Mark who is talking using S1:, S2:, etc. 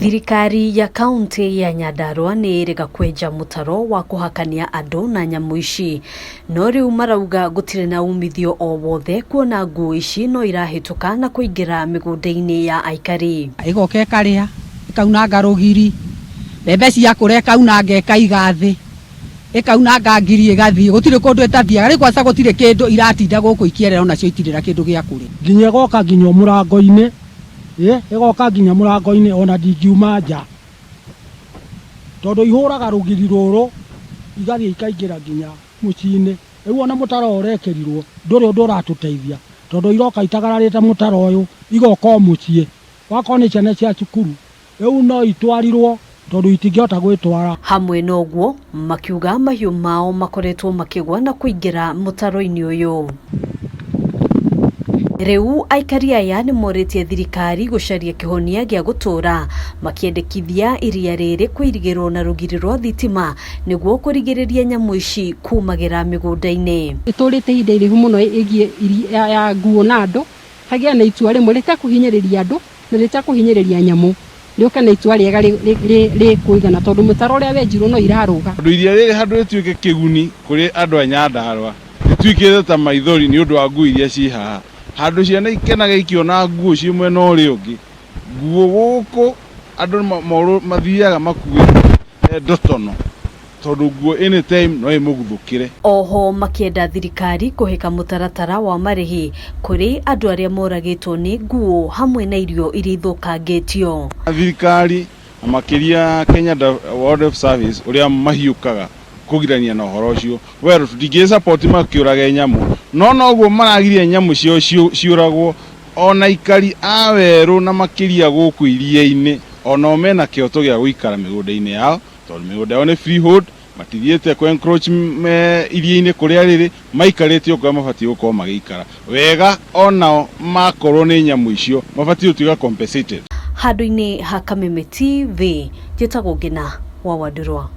S1: Thirikari ya kaunti ya Nyandarua ni ĩrĩga kwenja mũtaro wa kuhakania andũ na nyamũ ici, no rĩu marauga gũtirĩ na umithio o wothe kuona nguu ici no irahĩtũka na kũingĩra mĩgũnda-inĩ ya Aikari.
S2: Igoka ĩkarĩa ĩkaunanga rũgiri, mbembe cia kũrĩa ĩkaunanga ĩkaiga thĩ, ĩkaunanga ngiri ĩgathiĩ, gũtirĩ kũndũ ĩtathiaga, rĩu kwanza gũtirĩ kĩndũ iratinda gũkũ ikĩerera onacio itirĩra kĩndũ gĩa kũrĩa.
S3: Nginya ĩgoka nginya mũrango-inĩ, ĩgoka nginya mũrango-inĩ ona ndingiuma nja, tondũ ihũraga rũgiri rũrũ igathiĩ ikaingĩra nginya mũciĩ-inĩ. Rĩu ona mũtaro ũrekĩrirwo ndũrĩ ũndũ ũratũteithia, tondũ iroka itagararĩte mũtaro ũyũ igoka mũciĩ, wakorwo nĩ ciana cia cukuru rĩu no itwarirwo tondũ itingĩhota gwĩtwara.
S1: Hamwe na ũguo makiuga mahiũ mao makoretwo makĩgwa na kũingĩra mũtaro-inĩ ũyũ. Rĩu aikari aya nĩ morĩtie thirikari gũcaria kĩhonia gĩa gũtũra makĩendekithia iria rĩrĩ kũirigĩrwo na rũgiri rwa thitima nĩguo kũrigĩrĩria nyamũ ici kumagĩra mĩgũnda-inĩ.
S2: Ĩtũrĩte ihinda iraihu mũno ĩgiĩ ya nguu na andũ, hagĩa na itua rĩmwe rĩtakũhinyĩrĩria andũ na rĩtakũhinyĩrĩria nyamũ, rĩoka na itua rĩega rĩkũigana tondũ mũtaro ũrĩa wenjirwo no irarũga.
S4: Andũ iria rĩrĩ handũ rĩtuĩke kĩguni kũrĩ andũ a Nyandarua rĩtuĩkĩte ta maithori nĩ ũndũ wa nguu iria ciĩ haha. Handũ ciana ikenaga ikiona nguu ci mwena ũrĩa ũngĩ, nguu gũkũ andũ mathiaga makuĩte ndotono tondũ nguu anytime no ĩmũguthũkĩre.
S1: Oho makĩenda thirikari kũhĩka mũtaratara wa marĩhi kũrĩ andũ arĩa moragĩtwo nĩ nguu hamwe na irio iria ithũkangĩtio.
S4: Thirikari na makĩria Kenya Wildlife Service ũrĩa mahiũkaga kũgirania na ũhoro ũcio, Weru tũtingĩ support makĩũrage nyamũ, no noguo maragiria nyamũ cio ciũragwo. Ona Aikari a Weru na makĩria gũkũ iria-inĩ ona mena kĩhoto gĩa gũikara mĩgũnda-inĩ yao tondũ mĩgũnda yao nĩ freehold, matithiĩte kwa encroach iria-inĩ kũrĩa rĩrĩ, maikarĩte ũguo mabatiĩ gũkorwo magĩikara wega. Onao makorwo nĩ nyamũ icio mabatiĩ gũtuĩka compensated.
S1: Handũ-inĩ ha Kameme TV njĩtagwo Ngina wa Nyandarua.